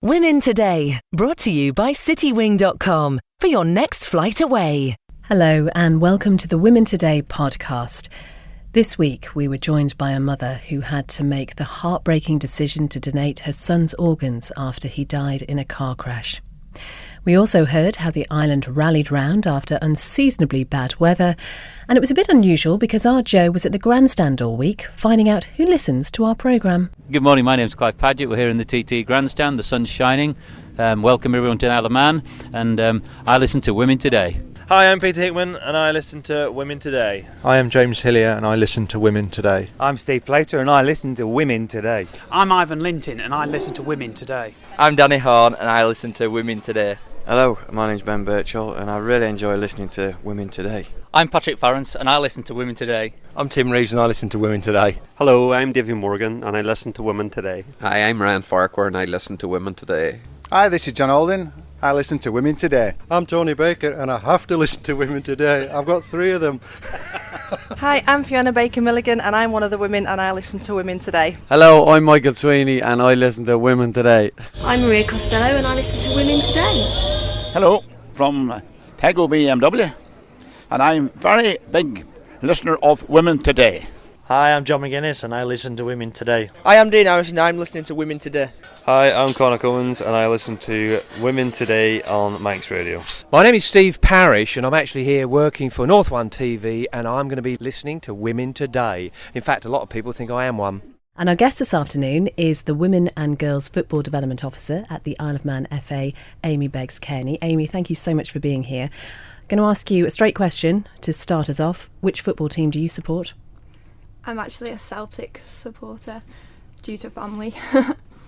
Women Today, brought to you by citywing.com for your next flight away. Hello and welcome to the Women Today podcast. This week we were joined by a mother who had to make the heartbreaking decision to donate her son's organs after he died in a car crash. We also heard how the island rallied round after unseasonably bad weather, and it was a bit unusual because our Joe was at the grandstand all week, finding out who listens to our programme. Good morning, my name's Clive Paget. We're here in the TT grandstand, the sun's shining. Welcome everyone to Isle of Man, and I listen to Women Today. Hi, I'm Peter Hickman and I listen to Women Today. I am James Hillier and I listen to Women Today. I'm Steve Plater and I listen to Women Today. I'm Ivan Linton and I listen to Women Today. I'm Danny Horn and I listen to Women Today. Hello, my name's Ben Birchall and I really enjoy listening to Women Today. I'm Patrick Farrance and I listen to Women Today. I'm Tim Reeves and I listen to Women Today. Hello, I'm Davy Morgan and I listen to Women Today. Hi, I'm Ryan Farquhar and I listen to Women Today. Hi, this is John Alden. I listen to Women Today. I'm Tony Baker and I have to listen to Women Today. I've got 3 of them. Hi, I'm Fiona Baker-Milligan and I'm one of the women and I listen to Women Today. Hello, I'm Michael Sweeney and I listen to Women Today. I'm Maria Costello and I listen to Women Today. Hello, from Tego BMW, and I'm very big listener of Women Today. Hi, I'm John McGuinness and I listen to Women Today. Hi, I'm Dean Irish and I'm listening to Women Today. Hi, I'm Conor Cummins and I listen to Women Today on Manx Radio. My name is Steve Parrish and I'm actually here working for North One TV and I'm going to be listening to Women Today. In fact, a lot of people think I am one. And our guest this afternoon is the Women and Girls Football Development Officer at the Isle of Man FA, Amy Beggs-Kearney. Amy, thank you so much for being here. I'm going to ask you a straight question to start us off. Which football team do you support? I'm actually a Celtic supporter due to family.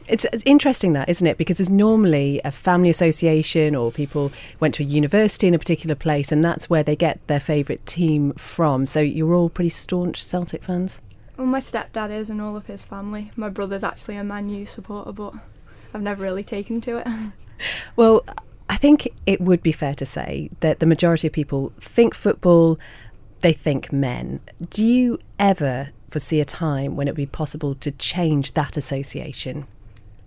It's interesting that, isn't it? Because there's normally a family association or people went to a university in a particular place and that's where they get their favourite team from. So you're all pretty staunch Celtic fans? Well, my stepdad is and all of his family. My brother's actually a Man U supporter, but I've never really taken to it. Well, I think it would be fair to say that the majority of people think football, they think men. Do you ever foresee a time when it would be possible to change that association?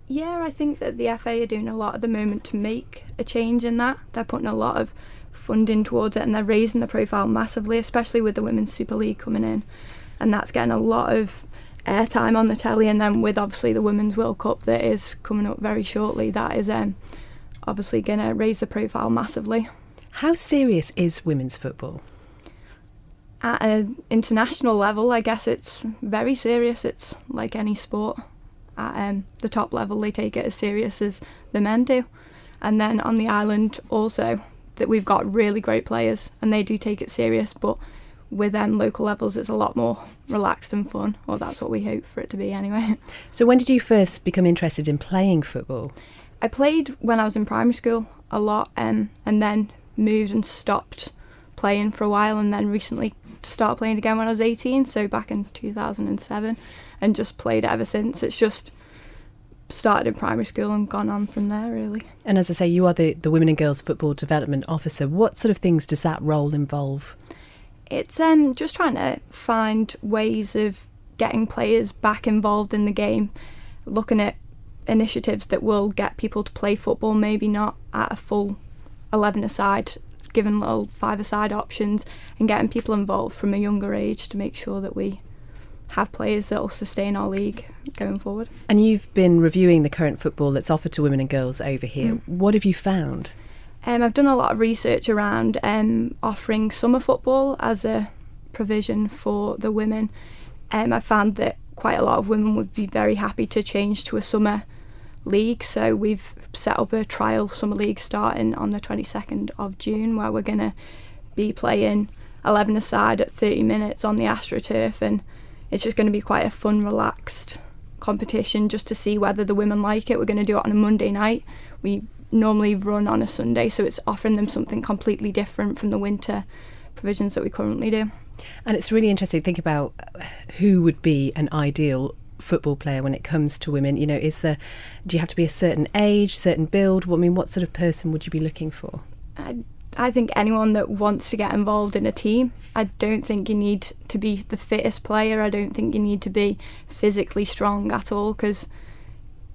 Yeah, I think that the FA are doing a lot at the moment to make a change in that. They're putting a lot of funding towards it and they're raising the profile massively, especially with the Women's Super League coming in. And that's getting a lot of airtime on the telly, and then with obviously the Women's World Cup that is coming up very shortly, that is obviously going to raise the profile massively. How serious is women's football? At an international level, I guess it's very serious. It's like any sport. At the top level, they take it as serious as the men do. And then on the island also, that we've got really great players and they do take it serious, but with local levels it's a lot more relaxed and fun, or that's what we hope for it to be anyway. So when did you first become interested in playing football? I played when I was in primary school a lot, and then moved and stopped playing for a while, and then recently started playing again when I was 18, so back in 2007, and just played ever since. It's just started in primary school and gone on from there, really. And as I say, you are the Women and Girls Football Development Officer. What sort of things does that role involve? It's just trying to find ways of getting players back involved in the game, looking at initiatives that will get people to play football, maybe not at a full 11-a-side, giving little 5-a-side options and getting people involved from a younger age to make sure that we have players that will sustain our league going forward. And you've been reviewing the current football that's offered to women and girls over here. What have you found? I've done a lot of research around offering summer football as a provision for the women. I found that quite a lot of women would be very happy to change to a summer league, so we've set up a trial summer league starting on the 22nd of June where we're going to be playing 11-a-side at 30 minutes on the AstroTurf, and it's just going to be quite a fun, relaxed competition just to see whether the women like it. We're going to do it on a Monday night. We normally run on a Sunday, so it's offering them something completely different from the winter provisions that we currently do. And it's really interesting to think about who would be an ideal football player when it comes to women. You know, do you have to be a certain age, certain build? I mean, what sort of person would you be looking for? I think anyone that wants to get involved in a team. I don't think you need to be the fittest player. I don't think you need to be physically strong at all, because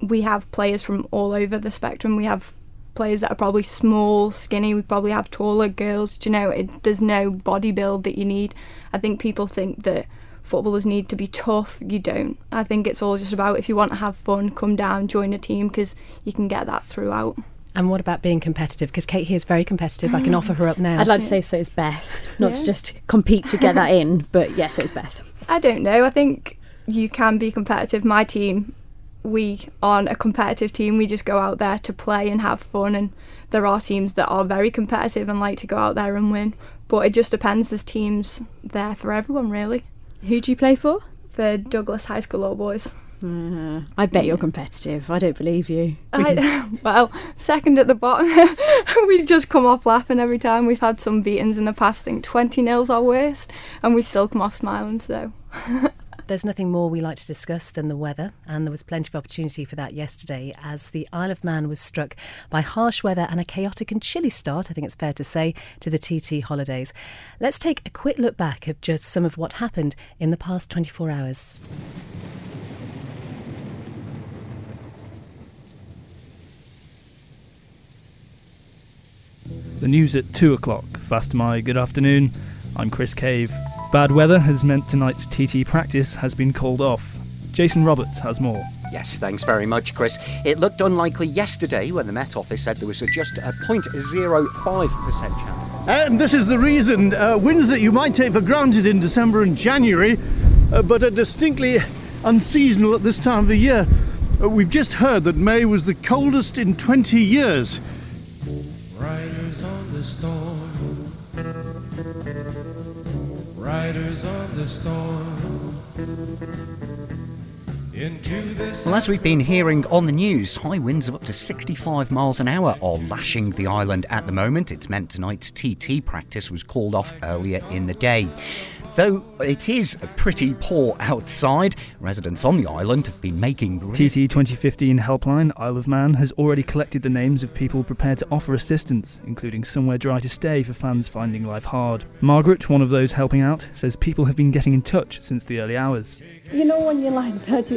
we have players from all over the spectrum. We have players that are probably small, skinny. We probably have taller girls. There's no body build that you need. I think people think that footballers need to be tough. You don't. I think it's all just about, if you want to have fun, come down, join a team, because you can get that throughout. And what about being competitive? Because Kate here is very competitive. I can offer her up now. I'd like to say so is Beth, not to just compete to get that in, but yes, it's Beth. I don't know. I think you can be competitive. My team, we aren't a competitive team. We just go out there to play and have fun, and there are teams that are very competitive and like to go out there and win. But it just depends. There's teams there for everyone, really. Who do you play for? For Douglas High School All Boys. I bet you're competitive. I don't believe you. Well, second at the bottom. We just come off laughing every time. We've had some beatings in the past. I think 20-0's our worst, and we still come off smiling. So there's nothing more we like to discuss than the weather, and there was plenty of opportunity for that yesterday as the Isle of Man was struck by harsh weather and a chaotic and chilly start, I think it's fair to say, to the TT holidays. Let's take a quick look back at just some of what happened in the past 24 hours. The news at 2 o'clock. Fastamai, good afternoon. I'm Chris Cave. Bad weather has meant tonight's TT practice has been called off. Jason Roberts has more. Yes, thanks very much, Chris. It looked unlikely yesterday when the Met Office said there was just a 0.05% chance. And this is the reason. Winds that you might take for granted in December and January, but are distinctly unseasonal at this time of the year. We've just heard that May was the coldest in 20 years. Riders on the storm. Riders on the storm. Well, as we've been hearing on the news, high winds of up to 65 miles an hour are lashing the island at the moment. It's meant tonight's TT practice was called off earlier in the day. Though it is pretty poor outside, residents on the island have been making... TT 2015 helpline Isle of Man has already collected the names of people prepared to offer assistance, including somewhere dry to stay for fans finding life hard. Margaret, one of those helping out, says people have been getting in touch since the early hours. You know when you're like that,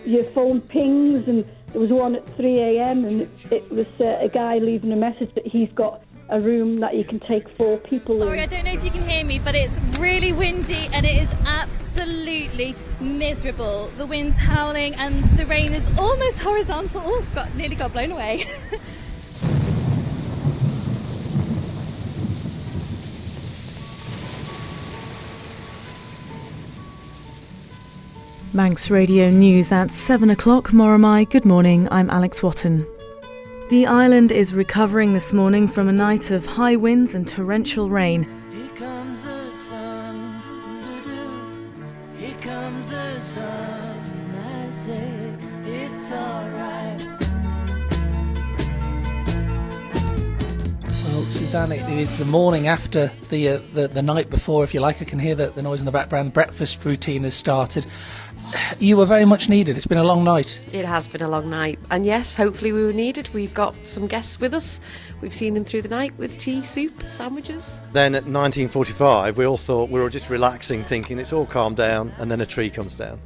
your phone pings, and there was one at 3 a.m. and it was a guy leaving a message that he's got a room that you can take 4 people in. Sorry, I don't know if you can hear me, but it's really windy and it is absolutely miserable. The wind's howling and the rain is almost horizontal. Oh, nearly got blown away. Manx Radio News at 7 o'clock. Moramai, good morning, I'm Alex Watton. The island is recovering this morning from a night of high winds and torrential rain. Here comes the sun. Here comes the sun. I say it's alright. Well, Suzanne, it is the morning after the night before, if you like. I can hear the noise in the background. The breakfast routine has started. You were very much needed. It's been a long night. It has been a long night. And yes, hopefully we were needed. We've got some guests with us. We've seen them through the night with tea, soup, sandwiches. Then at 19:45, we all thought we were just relaxing, thinking it's all calmed down, and then a tree comes down.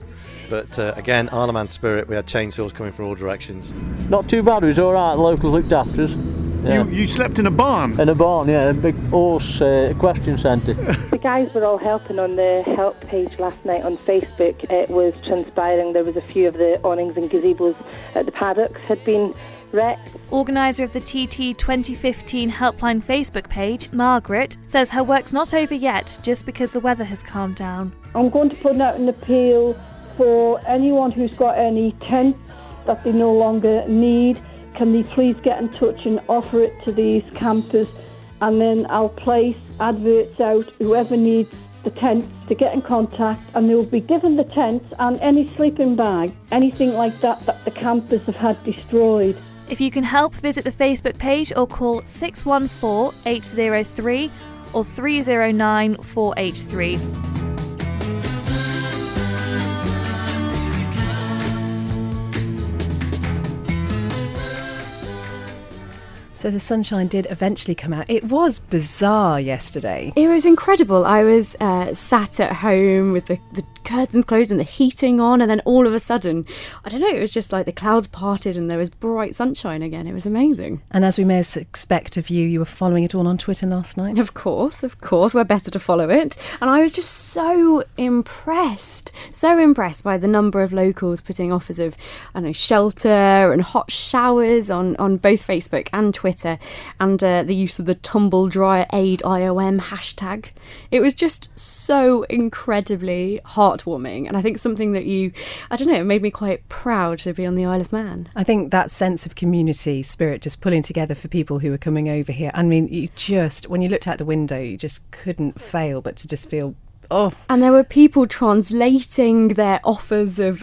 But again, Isle of Man spirit, we had chainsaws coming from all directions. Not too bad, it was alright, the locals looked after us. Yeah. You slept in a barn? In a barn, yeah, a big horse equestrian centre. The guys were all helping on the help page last night on Facebook. It was transpiring there was a few of the awnings and gazebos at the paddocks had been wrecked. Organiser of the TT 2015 helpline Facebook page, Margaret, says her work's not over yet just because the weather has calmed down. I'm going to put out an appeal for anyone who's got any tents that they no longer need. Can they please get in touch and offer it to these campers, and then I'll place adverts out, whoever needs the tents to get in contact, and they will be given the tents and any sleeping bag, anything like that the campers have had destroyed. If you can help, visit the Facebook page or call 614 803 or 309 483. So the sunshine did eventually come out. It was bizarre yesterday. It was incredible. I was sat at home with the curtains closed and the heating on, and then all of a sudden, I don't know, it was just like the clouds parted and there was bright sunshine again. It was amazing. And as we may expect of you, you were following it all on Twitter last night? Of course, we're better to follow it. And I was just so impressed by the number of locals putting offers of, I don't know, shelter and hot showers on both Facebook and Twitter, and the use of the Tumble Dryer Aid IOM hashtag. It was just so incredibly heartwarming, and I think something that it made me quite proud to be on the Isle of Man. I think that sense of community spirit just pulling together for people who were coming over here. I mean, when you looked out the window, you just couldn't fail but to just feel, oh. And there were people translating their offers of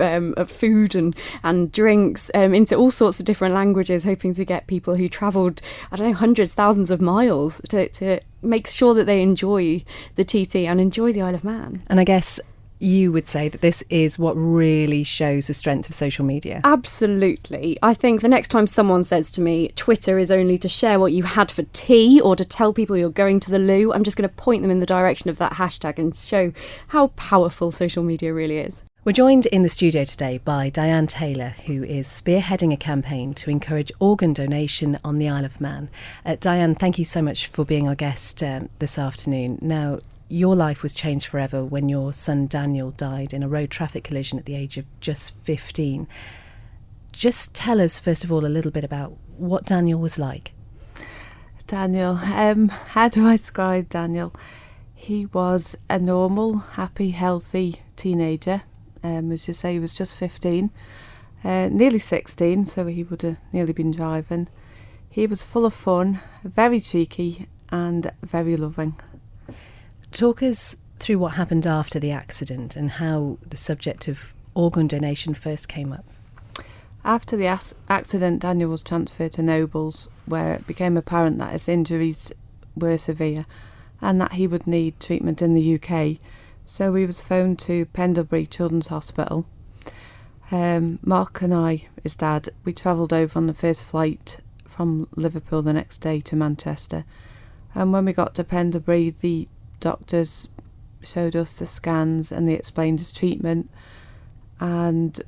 food and drinks into all sorts of different languages, hoping to get people who travelled, I don't know, hundreds, thousands of miles to make sure that they enjoy the TT and enjoy the Isle of Man. And I guess you would say that this is what really shows the strength of social media. Absolutely. I think the next time someone says to me, Twitter is only to share what you had for tea or to tell people you're going to the loo, I'm just going to point them in the direction of that hashtag and show how powerful social media really is. We're joined in the studio today by Diane Taylor, who is spearheading a campaign to encourage organ donation on the Isle of Man. Diane, thank you so much for being our guest this afternoon. Now, your life was changed forever when your son Daniel died in a road traffic collision at the age of just 15. Just tell us, first of all, a little bit about what Daniel was like. Daniel, how do I describe Daniel? He was a normal, happy, healthy teenager. As you say, he was just 15, nearly 16, so he would have nearly been driving. He was full of fun, very cheeky and very loving. Talk us through what happened after the accident and how the subject of organ donation first came up. After the accident, Daniel was transferred to Nobles, where it became apparent that his injuries were severe and that he would need treatment in the UK. So he was phoned to Pendlebury Children's Hospital. Mark and I, his dad, we travelled over on the first flight from Liverpool the next day to Manchester. And when we got to Pendlebury, the doctors showed us the scans and they explained his treatment. And,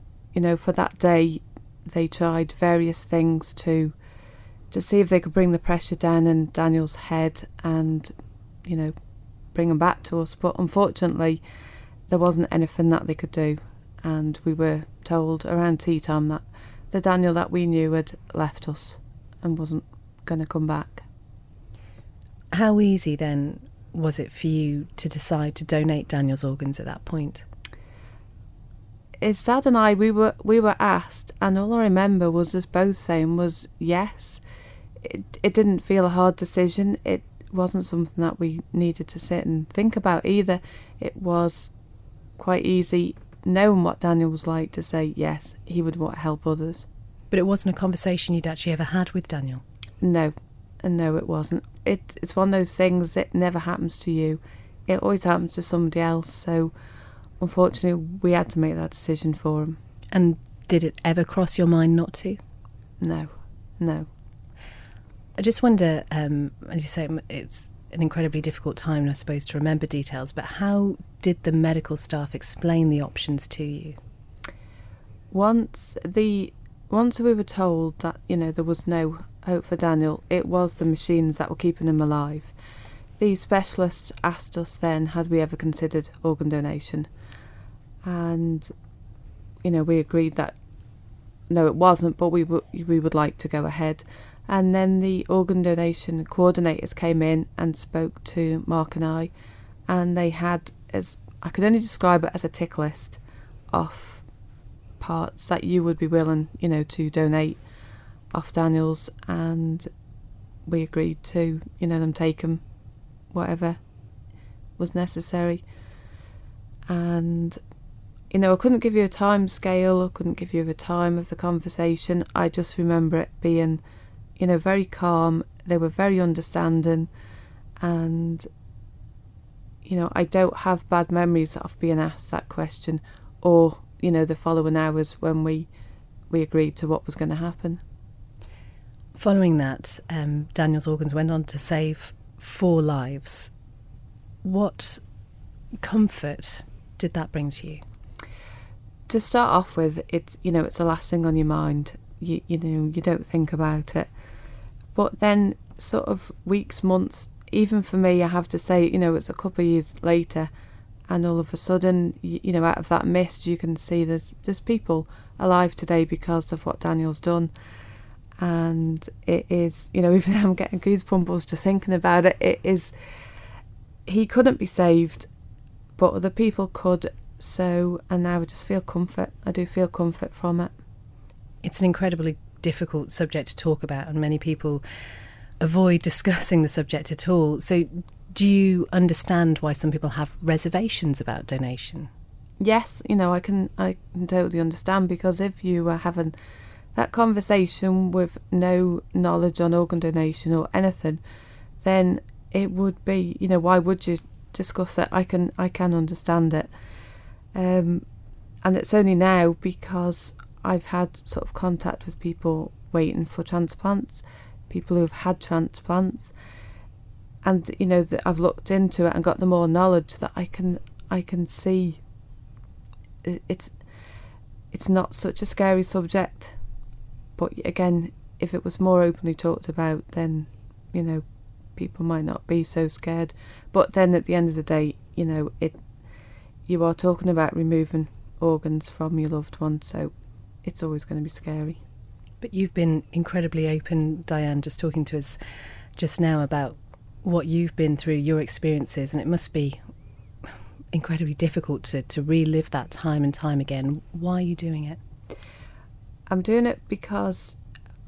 for that day, they tried various things to see if they could bring the pressure down in Daniel's head and, bring him back to us. But unfortunately, there wasn't anything that they could do. And we were told around tea time that the Daniel that we knew had left us and wasn't going to come back. How easy then was it for you to decide to donate Daniel's organs at that point? His dad and I, we were asked, and all I remember was us both saying was yes. It didn't feel a hard decision. It wasn't something that we needed to sit and think about either. It was quite easy, knowing what Daniel was like, to say yes, he would want to help others. But it wasn't a conversation you'd actually ever had with Daniel? No, it wasn't. It's one of those things that never happens to you. It always happens to somebody else, so unfortunately we had to make that decision for him. And did it ever cross your mind not to? No. I just wonder, as you say, it's an incredibly difficult time, I suppose, to remember details, but how did the medical staff explain the options to you? Once we were told that, there was no hope for Daniel, it was the machines that were keeping him alive. The specialists asked us then, had we ever considered organ donation? And, we agreed that no, it wasn't, but we would like to go ahead. And then the organ donation coordinators came in and spoke to Mark and I, and they had, as I could only describe it as a tick list of parts that you would be willing, to donate off Daniel's, and we agreed to, them take them, whatever was necessary. And, I couldn't give you a time scale, I couldn't give you a time of the conversation. I just remember it being, very calm. They were very understanding, and, I don't have bad memories of being asked that question, or, the following hours when we agreed to what was going to happen. Following that, Daniel's organs went on to save 4 lives. What comfort did that bring to you? To start off with, it's the last thing on your mind. You don't think about it. But then sort of weeks, months, even for me, I have to say, it's a couple of years later, and all of a sudden, out of that mist, you can see there's people alive today because of what Daniel's done. And it is, even I'm getting goosebumps just thinking about it. It is, he couldn't be saved, but other people could. So, and now I just feel comfort. I do feel comfort from it. It's an incredibly difficult subject to talk about, and many people avoid discussing the subject at all. So do you understand why some people have reservations about donation? Yes, I can totally understand, because if you were having that conversation with no knowledge on organ donation or anything, then it would be, why would you discuss it? I can understand it. And it's only now because I've had sort of contact with people waiting for transplants, people who've had transplants, and that I've looked into it and got the more knowledge that I can see it's not such a scary subject. But again, if it was more openly talked about, then people might not be so scared. But then at the end of the day, you are talking about removing organs from your loved one, so it's always going to be scary. But you've been incredibly open, Diane, just talking to us just now about what you've been through, your experiences, and it must be incredibly difficult to relive that time and time again. Why are you doing it? I'm doing it because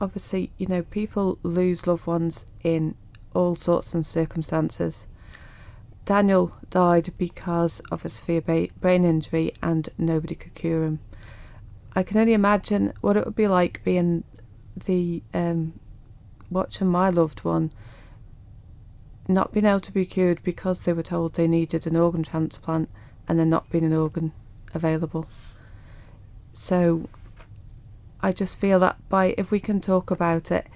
obviously, people lose loved ones in all sorts of circumstances. Daniel died because of a severe brain injury and nobody could cure him. I can only imagine what it would be like being the watching my loved one not being able to be cured because they were told they needed an organ transplant and there not being an organ available. So I just feel that if we can talk about it,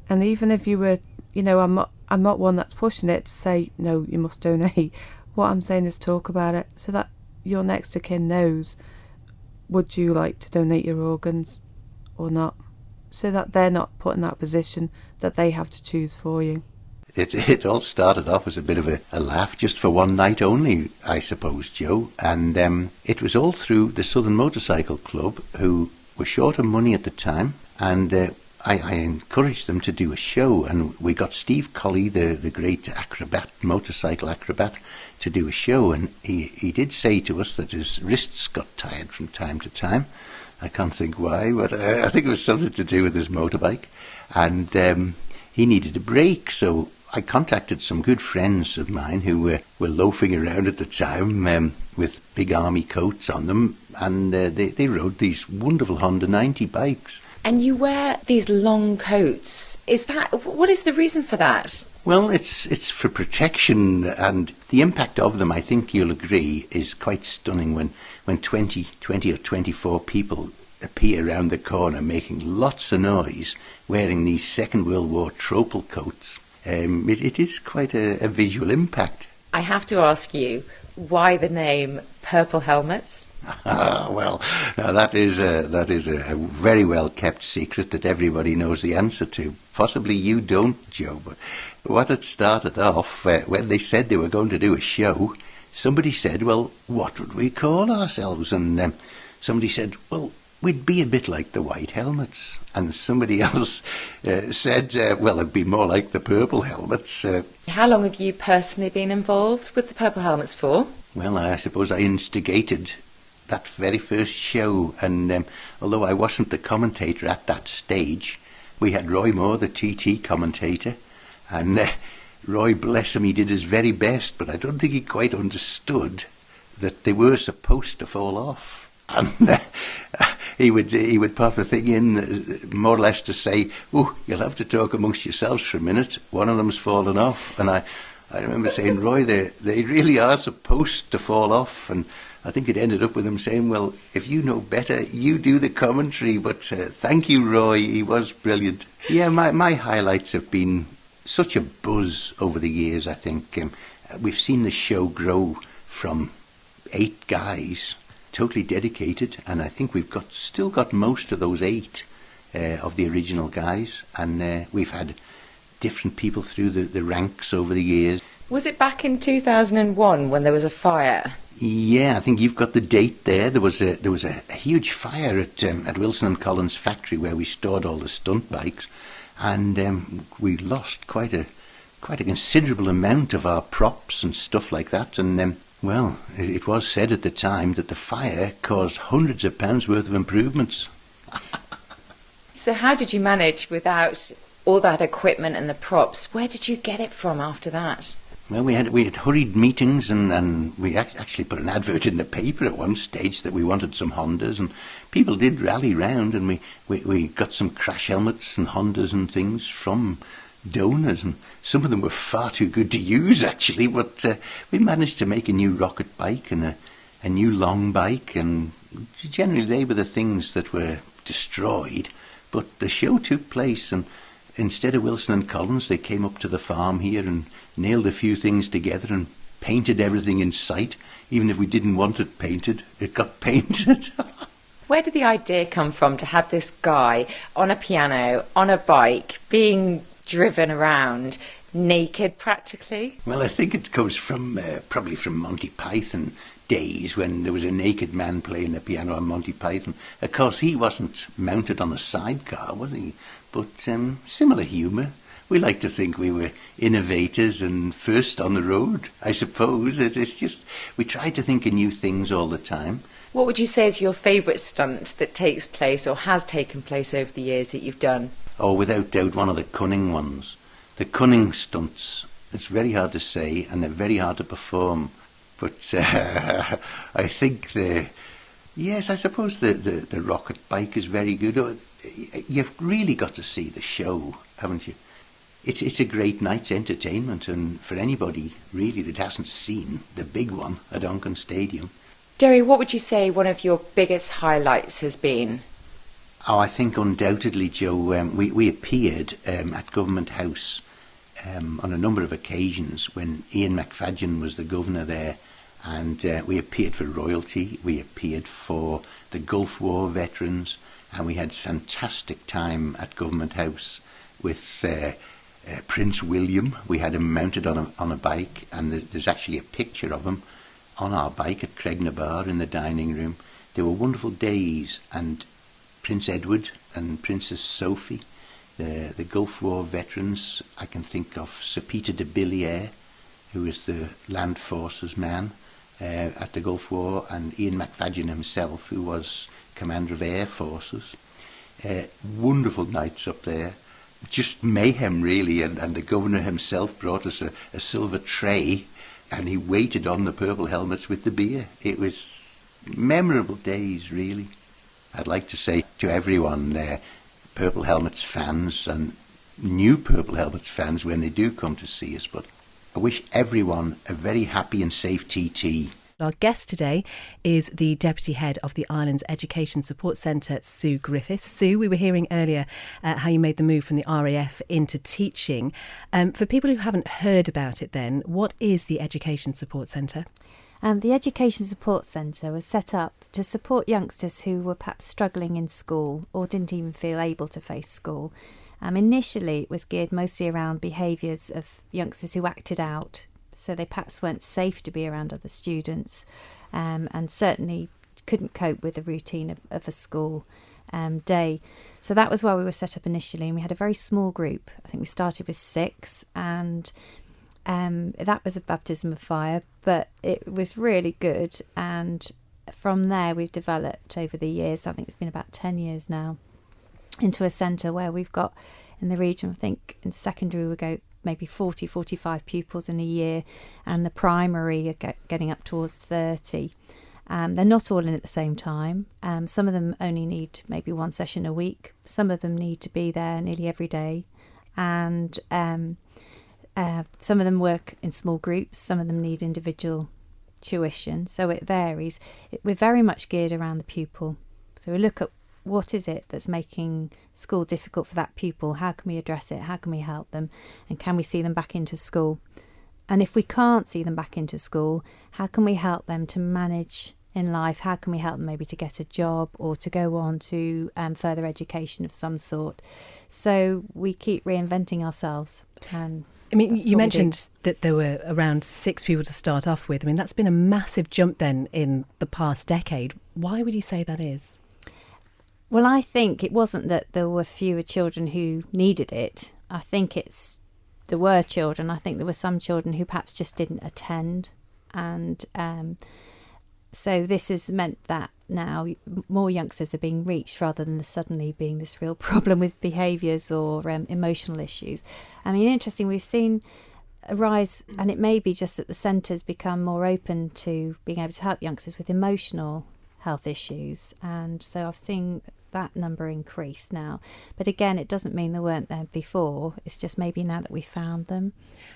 and even if you were, I'm not one that's pushing it to say, no, you must donate. What I'm saying is talk about it so that your next of kin knows, would you like to donate your organs or not? So that they're not put in that position that they have to choose for you. It all started off as a bit of a laugh, just for one night only, I suppose, Joe. And it was all through the Southern Motorcycle Club, who were short of money at the time, and I encouraged them to do a show, and we got Steve Colley, the great motorcycle acrobat, to do a show, and he did say to us that his wrists got tired from time to time. I can't think why, but I think it was something to do with his motorbike, and he needed a break, so I contacted some good friends of mine who were loafing around at the time with big army coats on them, and they rode these wonderful Honda 90 bikes. And you wear these long coats. What is the reason for that? Well, it's for protection, and the impact of them, I think you'll agree, is quite stunning when 20 or 24 people appear around the corner making lots of noise wearing these Second World War tropal coats. It is quite a visual impact. I have to ask you, why the name Purple Helmets? Well, now that is a very well kept secret that everybody knows the answer to. Possibly you don't, Joe, but what had started off, when they said they were going to do a show, somebody said, well, what would we call ourselves? And somebody said, well, we'd be a bit like the White Helmets. And somebody else said, well, it'd be more like the Purple Helmets. How long have you personally been involved with the Purple Helmets for? Well, I suppose I instigated that very first show, and although I wasn't the commentator at that stage, we had Roy Moore, the TT commentator, and Roy, bless him, he did his very best, but I don't think he quite understood that they were supposed to fall off. And he would pop a thing in, more or less to say, "Oh, you'll have to talk amongst yourselves for a minute. One of them's fallen off." And I remember saying, "Roy, they really are supposed to fall off." And I think it ended up with him saying, "Well, if you know better, you do the commentary." But thank you, Roy. He was brilliant. Yeah, my highlights have been such a buzz over the years, I think. We've seen the show grow from 8 guys, totally dedicated, and I think we've still got most of those 8 of the original guys, and we've had different people through the ranks over the years. Was it back in 2001 when there was a fire? Yeah, I think you've got the date there. There was a huge fire at Wilson and Collins factory where we stored all the stunt bikes, and we lost quite a considerable amount of our props and stuff like that. And well, it was said at the time that the fire caused hundreds of pounds worth of improvements. So how did you manage without all that equipment and the props? Where did you get it from after that? Well, we had hurried meetings, and we actually put an advert in the paper at one stage that we wanted some Hondas, and people did rally round, and we got some crash helmets and Hondas and things from donors, and some of them were far too good to use actually, but we managed to make a new rocket bike and a new long bike, and generally they were the things that were destroyed. But the show took place, and instead of Wilson and Collins, they came up to the farm here and nailed a few things together and painted everything in sight. Even if we didn't want it painted, it got painted. Where did the idea come from to have this guy on a piano, on a bike, being driven around, naked practically? Well, I think it comes from probably from Monty Python days when there was a naked man playing the piano on Monty Python. Of course, he wasn't mounted on a sidecar, was he? But similar humour. We like to think we were innovators and first on the road, I suppose. It's just, we try to think of new things all the time. What would you say is your favourite stunt that takes place or has taken place over the years that you've done? Oh, without doubt, one of the cunning ones. The cunning stunts. It's very hard to say, and they're very hard to perform. But I think yes, I suppose the rocket bike is very good. You've really got to see the show, haven't you? It's a great night's entertainment, and for anybody really that hasn't seen the big one at Onchan Stadium. Derry, what would you say one of your biggest highlights has been? Oh, I think undoubtedly, Joe, we appeared at Government House on a number of occasions when Ian McFadden was the governor there, and we appeared for royalty, we appeared for the Gulf War veterans, and we had fantastic time at Government House with Prince William. We had him mounted on a bike, and there's actually a picture of him on our bike at Craignabar in the dining room. They were wonderful days, and Prince Edward and Princess Sophie, the Gulf War veterans. I can think of Sir Peter de Billiere, who was the Land Forces man at the Gulf War, and Ian McFadden himself, who was Commander of Air Forces. Wonderful nights up there. Just mayhem, really, and the governor himself brought us a silver tray, and he waited on the purple helmets with the beer. It was memorable days, really. I'd like to say to everyone, Purple Helmets fans and new Purple Helmets fans when they do come to see us, but I wish everyone a very happy and safe TT. Our guest today is the Deputy Head of the Islands Education Support Centre, Sue Griffiths. Sue, we were hearing earlier how you made the move from the RAF into teaching. For people who haven't heard about it then, what is the Education Support Centre? The Education Support Centre was set up to support youngsters who were perhaps struggling in school or didn't even feel able to face school. Initially, it was geared mostly around behaviours of youngsters who acted out, so they perhaps weren't safe to be around other students, and certainly couldn't cope with the routine of a school day. So that was why we were set up initially, and we had a very small group. I think we started with 6, and that was a baptism of fire, but it was really good. And from there, we've developed over the years, I think it's been about 10 years now, into a centre where we've got in the region, I think in secondary we go maybe 40, 45 pupils in a year, and the primary are getting up towards 30. They're not all in at the same time. Some of them only need maybe one session a week. Some of them need to be there nearly every day. And some of them work in small groups. Some of them need individual tuition. So it varies. We're very much geared around the pupil. So we look at what is it that's making school difficult for that pupil? How can we address it? How can we help them? And can we see them back into school? And if we can't see them back into school, how can we help them to manage in life? How can we help them maybe to get a job or to go on to further education of some sort? So we keep reinventing ourselves. And I mean, you mentioned that there were around 6 people to start off with. I mean, that's been a massive jump then in the past decade. Why would you say that is? Well, I think it wasn't that there were fewer children who needed it. I think there were children. I think there were some children who perhaps just didn't attend. And so this has meant that now more youngsters are being reached rather than suddenly being this real problem with behaviours or emotional issues. I mean, interesting, we've seen a rise, and it may be just that the centres become more open to being able to help youngsters with emotional health issues. And so I've seen that number increase now. But again, it doesn't mean they weren't there before. It's just maybe now that we found them.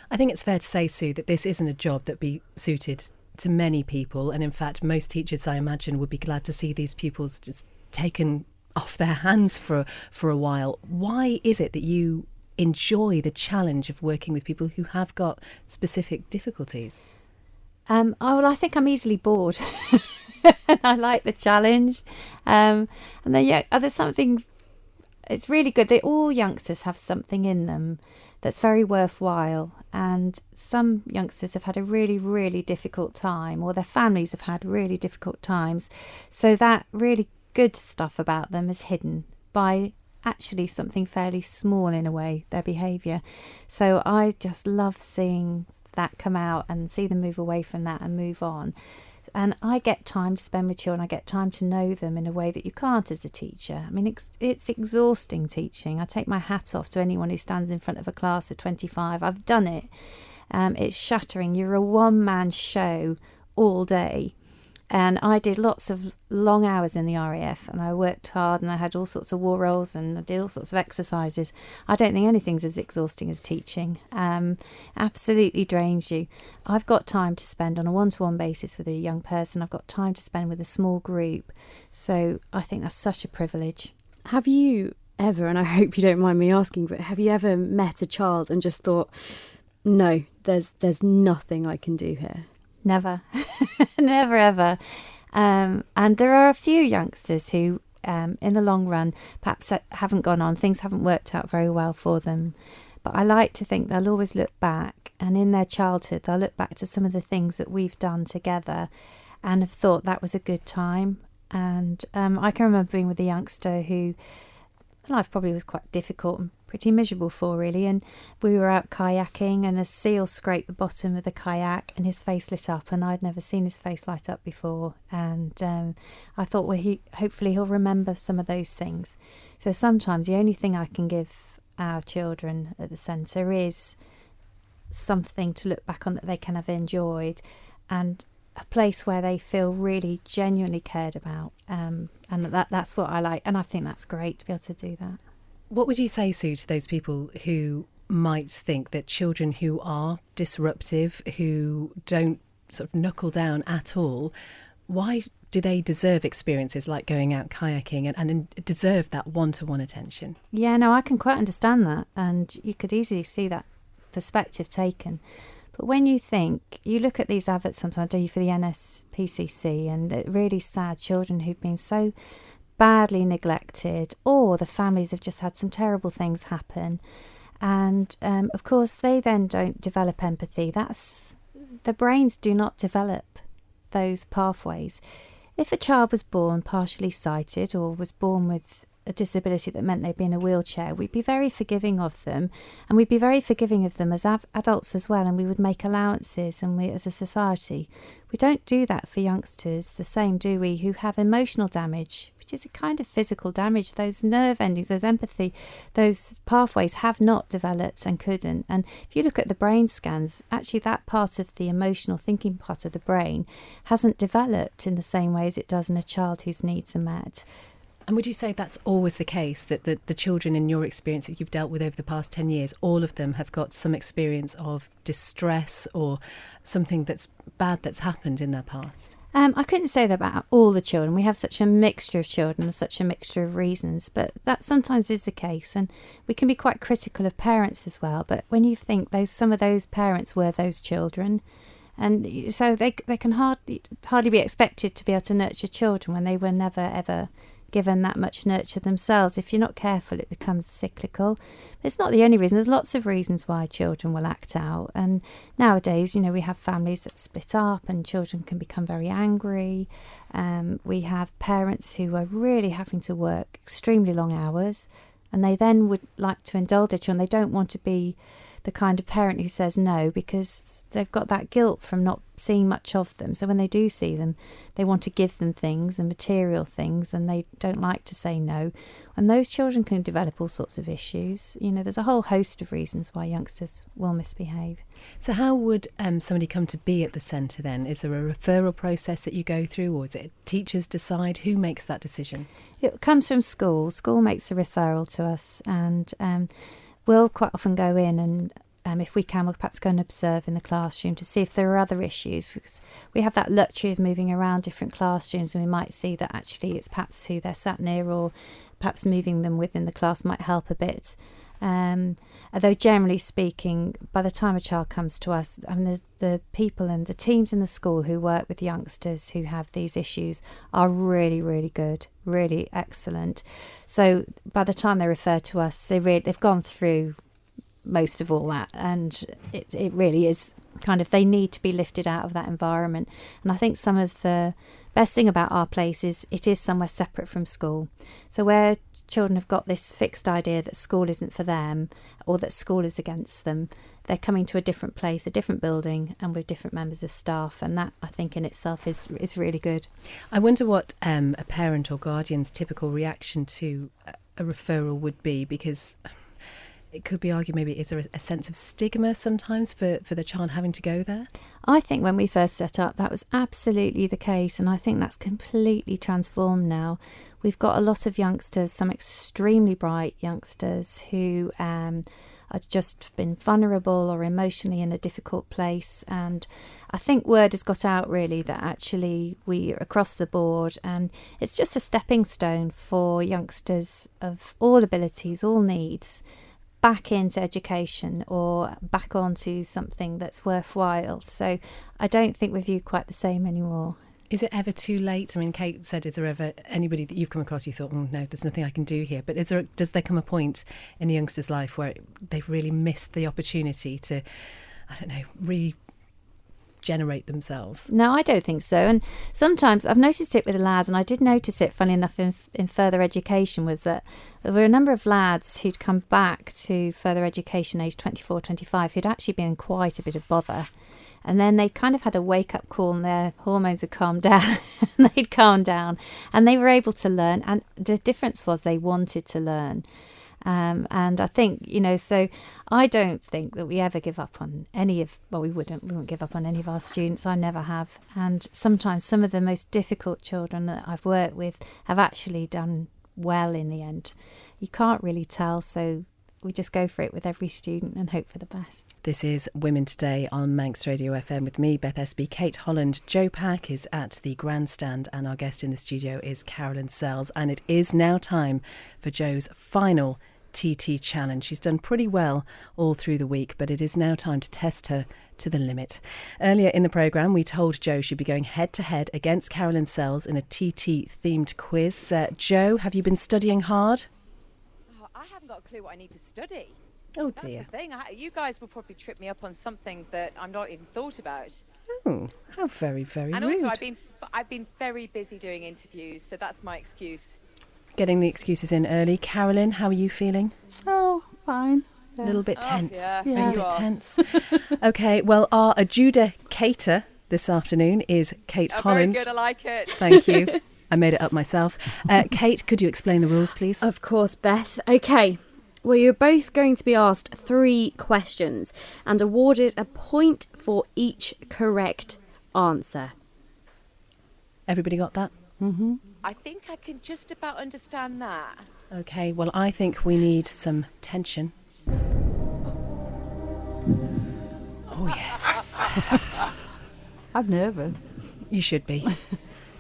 I think it's fair to say, Sue, that this isn't a job that be suited to many people, and in fact most teachers, I imagine, would be glad to see these pupils just taken off their hands for a while. Why is it that you enjoy the challenge of working with people who have got specific difficulties? Well, I think I'm easily bored. I like the challenge, and then there's something. It's really good. All youngsters have something in them that's very worthwhile, and some youngsters have had a really, really difficult time, or their families have had really difficult times. So that really good stuff about them is hidden by actually something fairly small in a way, their behaviour. So I just love seeing that come out and see them move away from that and move on. And I get time to spend with children. I get time to know them in a way that you can't as a teacher. I mean, it's exhausting teaching. I take my hat off to anyone who stands in front of a class of 25. I've done it. It's shattering. You're a one-man show all day. And I did lots of long hours in the RAF, and I worked hard, and I had all sorts of war rolls, and I did all sorts of exercises. I don't think anything's as exhausting as teaching. Absolutely drains you. I've got time to spend on a one-to-one basis with a young person. I've got time to spend with a small group. So I think that's such a privilege. Have you ever, and I hope you don't mind me asking, but have you ever met a child and just thought, no, there's nothing I can do here? Never. Never ever. And there are a few youngsters who, in the long run, perhaps haven't gone on. Things haven't worked out very well for them. But I like to think they'll always look back, and in their childhood, they'll look back to some of the things that we've done together and have thought that was a good time. And I can remember being with a youngster who life probably was quite difficult and pretty miserable for, really, and we were out kayaking, and a seal scraped the bottom of the kayak and his face lit up, and I'd never seen his face light up before. And I thought, well, hopefully he'll remember some of those things. So sometimes the only thing I can give our children at the centre is something to look back on that they can have enjoyed, and a place where they feel really genuinely cared about, and that's what I like, and I think that's great to be able to do that. What would you say, Sue, to those people who might think that children who are disruptive, who don't sort of knuckle down at all, why do they deserve experiences like going out kayaking and deserve that one-to-one attention? Yeah, no, I can quite understand that, and you could easily see that perspective taken. But when you look at these adverts sometimes, I do for the NSPCC, and really sad children who've been so badly neglected, or the families have just had some terrible things happen. And of course, they then don't develop empathy. The brains do not develop those pathways. If a child was born partially sighted or was born with a disability that meant they'd be in a wheelchair, we'd be very forgiving of them, and we'd be very forgiving of them as adults as well, and we would make allowances, and we as a society. We don't do that for youngsters the same, do we, who have emotional damage, which is a kind of physical damage. Those nerve endings, those empathy, those pathways have not developed and couldn't. And if you look at the brain scans, actually that part of the emotional thinking part of the brain hasn't developed in the same way as it does in a child whose needs are met. And would you say that's always the case, that the children in your experience that you've dealt with over the past 10 years, all of them have got some experience of distress or something that's bad that's happened in their past? I couldn't say that about all the children. We have such a mixture of children and such a mixture of reasons, but that sometimes is the case. And we can be quite critical of parents as well. But when you think some of those parents were those children, and so they can hardly be expected to be able to nurture children when they were never ever given that much nurture themselves. If you're not careful, it becomes cyclical. It's not the only reason. There's lots of reasons why children will act out. And nowadays, we have families that split up and children can become very angry. We have parents who are really having to work extremely long hours, and they then would like to indulge their children. They don't want to be the kind of parent who says no, because they've got that guilt from not seeing much of them. So when they do see them, they want to give them things and material things, and they don't like to say no. And those children can develop all sorts of issues. There's a whole host of reasons why youngsters will misbehave. So how would somebody come to be at the centre then? Is there a referral process that you go through, or is it teachers decide? Who makes that decision? It comes from school. School makes a referral to us, and we'll quite often go in and if we can, we'll perhaps go and observe in the classroom to see if there are other issues. We have that luxury of moving around different classrooms, and we might see that actually it's perhaps who they're sat near, or perhaps moving them within the class might help a bit. Although generally speaking, by the time a child comes to us, there's the people and the teams in the school who work with youngsters who have these issues are really, really good, really excellent. So by the time they refer to us, they've gone through most of all that, and it really is kind of, they need to be lifted out of that environment. And I think some of the best thing about our place is it is somewhere separate from school. So where children have got this fixed idea that school isn't for them, or that school is against them, they're coming to a different place, a different building, and with different members of staff, and that I think in itself is really good. I wonder what a parent or guardian's typical reaction to a referral would be, because it could be argued maybe, is there a sense of stigma sometimes for the child having to go there? I think when we first set up, that was absolutely the case, and I think that's completely transformed now. We've got a lot of youngsters, some extremely bright youngsters who are just been vulnerable or emotionally in a difficult place, and I think word has got out really that actually we are across the board, and it's just a stepping stone for youngsters of all abilities, all needs, back into education or back onto something that's worthwhile. So I don't think we're viewed quite the same anymore. Is it ever too late? I mean, Kate said, is there ever anybody that you've come across you thought, no, there's nothing I can do here? But does there come a point in a youngster's life where they've really missed the opportunity to, I don't know, regenerate themselves? No, I don't think so. And sometimes I've noticed it with the lads, and I did notice it, funny enough, in further education, was that there were a number of lads who'd come back to further education age 24, 25, who'd actually been in quite a bit of bother. And then they kind of had a wake-up call, and their hormones had calmed down, and they'd calmed down, and they were able to learn. And the difference was they wanted to learn. And I think, so I don't think that we ever give up on we wouldn't give up on any of our students. I never have. And sometimes some of the most difficult children that I've worked with have actually done well in the end. You can't really tell, so we just go for it with every student and hope for the best. This is Women Today on Manx Radio FM with me, Beth Espy, Kate Holland. Jo Pack is at the grandstand, and our guest in the studio is Carolyn Sells. And it is now time for Jo's final TT challenge. She's done pretty well all through the week, but it is now time to test her to the limit. Earlier in the programme, we told Jo she'd be going head-to-head against Carolyn Sells in a TT-themed quiz. Jo, have you been studying hard? Oh, I haven't got a clue what I need to study. Oh, That's dear. the thing. You guys will probably trip me up on something that I'm not even thought about. Oh, how very, very and rude. also, I've been very busy doing interviews, so that's my excuse. Getting the excuses in early. Carolyn, how are you feeling? Oh, fine. A little bit tense. Yeah. A little bit tense. Okay, well, our adjudicator this afternoon is Kate Holland. Very good, I like it. Thank you. I made it up myself. Kate, could you explain the rules, please? Of course, Beth. Okay. Well, you're both going to be asked 3 questions and awarded a point for each correct answer. Everybody got that? Mm-hmm. I think I can just about understand that. Okay, well, I think we need some tension. Oh, yes. I'm nervous. You should be.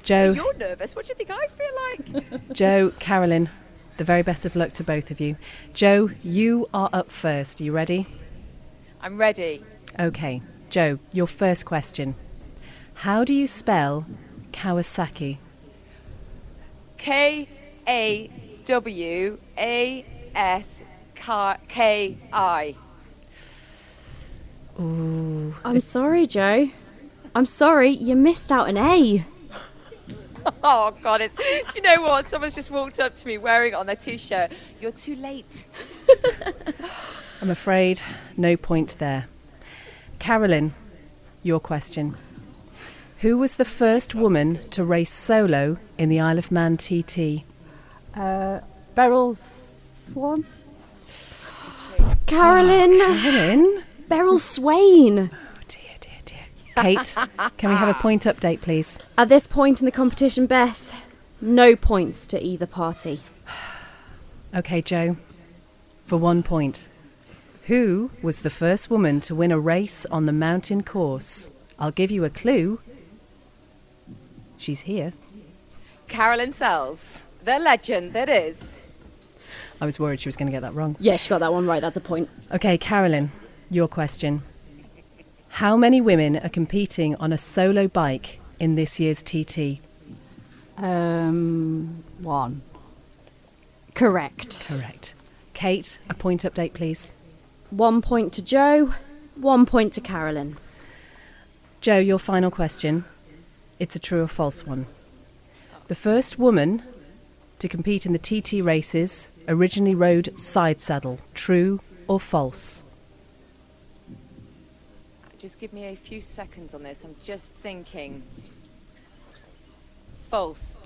Joe. You're nervous. What do you think I feel like? Joe, Carolyn, the very best of luck to both of you. Joe, you are up first. Are you ready? I'm ready. Okay. Joe, your first question. How do you spell Kawasaki? Kawasaki. Ooh. I'm sorry, Joe. I'm sorry, you missed out an A. Oh, God, do you know what? Someone's just walked up to me wearing it on their T-shirt. You're too late. I'm afraid no point there. Carolyn, your question. Who was the first woman to race solo in the Isle of Man TT? Beryl Swan? Carolyn. Beryl Swain. Kate, can we have a point update, please? At this point in the competition, Beth, no points to either party. Okay, Joe, for 1 point. Who was the first woman to win a race on the mountain course? I'll give you a clue. She's here. Carolyn Sells, the legend that is. I was worried she was going to get that wrong. Yeah, she got that one right. That's a point. Okay, Carolyn, your question. How many women are competing on a solo bike in this year's TT? 1. Correct. Kate, a point update, please. 1 point to Joe, 1 point to Carolyn. Joe, your final question. It's a true or false one. The first woman to compete in the TT races originally rode side saddle. True or false? Just give me a few seconds on this. I'm just thinking. False.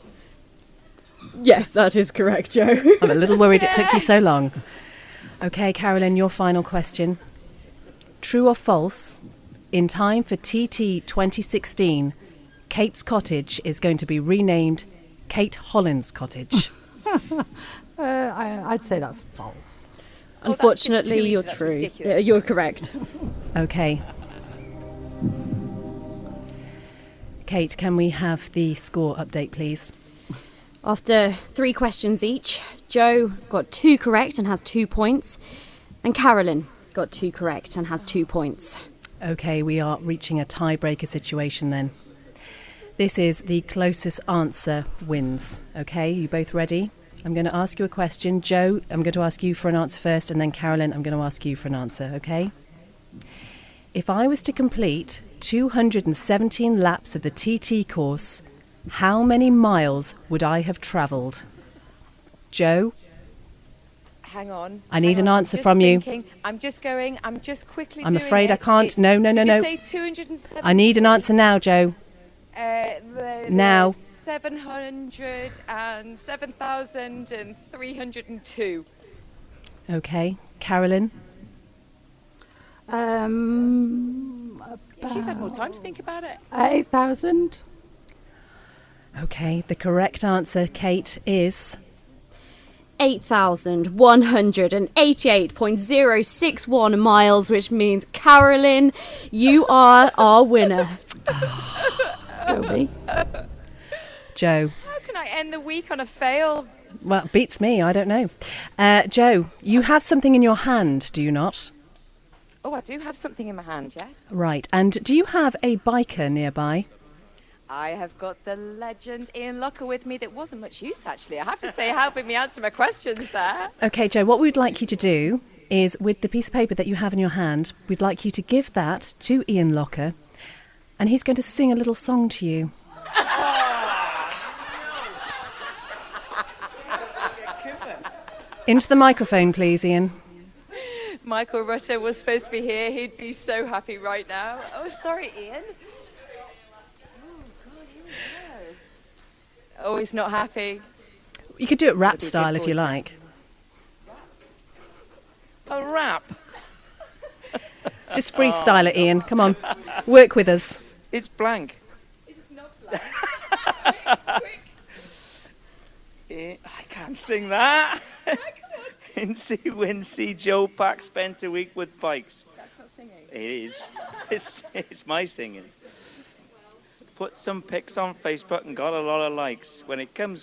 Yes, that is correct, Joe. I'm a little worried it took you so long. Okay, Carolyn, your final question. True or false? In time for TT 2016, Kate's Cottage is going to be renamed Kate Holland's Cottage. I'd say that's false. Unfortunately, you're true. You're correct. Okay. Kate, can we have the score update, please? After 3 questions each, Joe got 2 correct and has 2 points, and Carolyn got 2 correct and has 2 points. Okay, we are reaching a tiebreaker situation then. This is the closest answer wins. Okay, you both ready? I'm going to ask you a question. Joe, I'm going to ask you for an answer first, and then Carolyn, I'm going to ask you for an answer, okay? If I was to complete 217 laps of the TT course, how many miles would I have travelled? Joe? Hang on. I need an answer I'm from you. I'm just quickly I'm doing afraid it. I can't. No. Did you say 270? I need an answer now, Joe. Now. 707,302. Okay. Carolyn? She's had more time to think about it. 8,000. Okay, the correct answer, Kate, is 8,188.061 miles, which means, Carolyn, you are our winner. Go me. Joe. How can I end the week on a fail? Well, beats me, I don't know. Joe, you have something in your hand, do you not? Oh, I do have something in my hand, yes. Right, and do you have a biker nearby? I have got the legend Ian Locker with me that wasn't much use, actually. I have to say, helping me answer my questions there. Okay, Joe, what we'd like you to do is, with the piece of paper that you have in your hand, we'd like you to give that to Ian Locker, and he's going to sing a little song to you. Into the microphone, please, Ian. Michael Rutter was supposed to be here. He'd be so happy right now. Oh, sorry, Ian. Oh, he's not happy. You could do it rap style if you like. A rap? Just freestyle it, Ian. Come on. Work with us. It's blank. It's not blank. I can't sing that. Incy Wincy Joe Pack spent a week with bikes. That's not singing. It is. It's my singing. Put some pics on Facebook and got a lot of likes. When it came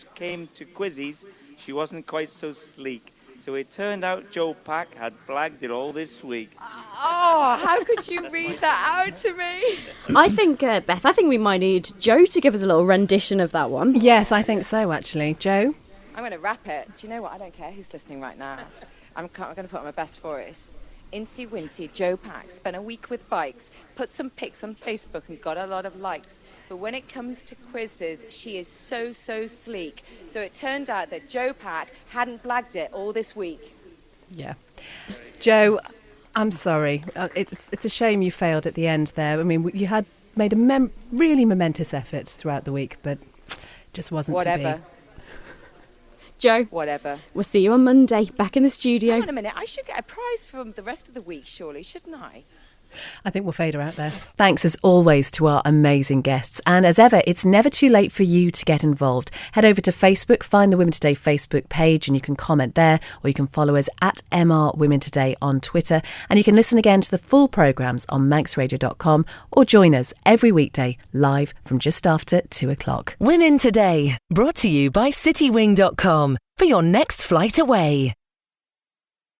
to quizzes, she wasn't quite so sleek. So it turned out Joe Pack had blagged it all this week. Oh, how could you read that out to me? I think, Beth, I think we might need Joe to give us a little rendition of that one. Yes, I think so, actually. Joe? I'm going to rap it. Do you know what? I don't care who's listening right now. I'm going to put on my best voice. Incy Wincy Joe Pack spent a week with bikes, put some pics on Facebook and got a lot of likes. But when it comes to quizzes, she is so sleek. So it turned out that Joe Pack hadn't blagged it all this week. Yeah. Joe, I'm sorry. It's a shame you failed at the end there. I mean, you had made a really momentous effort throughout the week, but it just wasn't to be. Joe. Whatever. We'll see you on Monday, back in the studio. Hang on a minute. I should get a prize from the rest of the week, surely, shouldn't I? I think we'll fade her out there. Thanks as always to our amazing guests. And as ever, it's never too late for you to get involved. Head over to Facebook, find the Women Today Facebook page, and you can comment there, or you can follow us at MR Women Today on Twitter. And you can listen again to the full programmes on manxradio.com or join us every weekday live from just after 2 o'clock. Women Today, brought to you by citywing.com for your next flight away.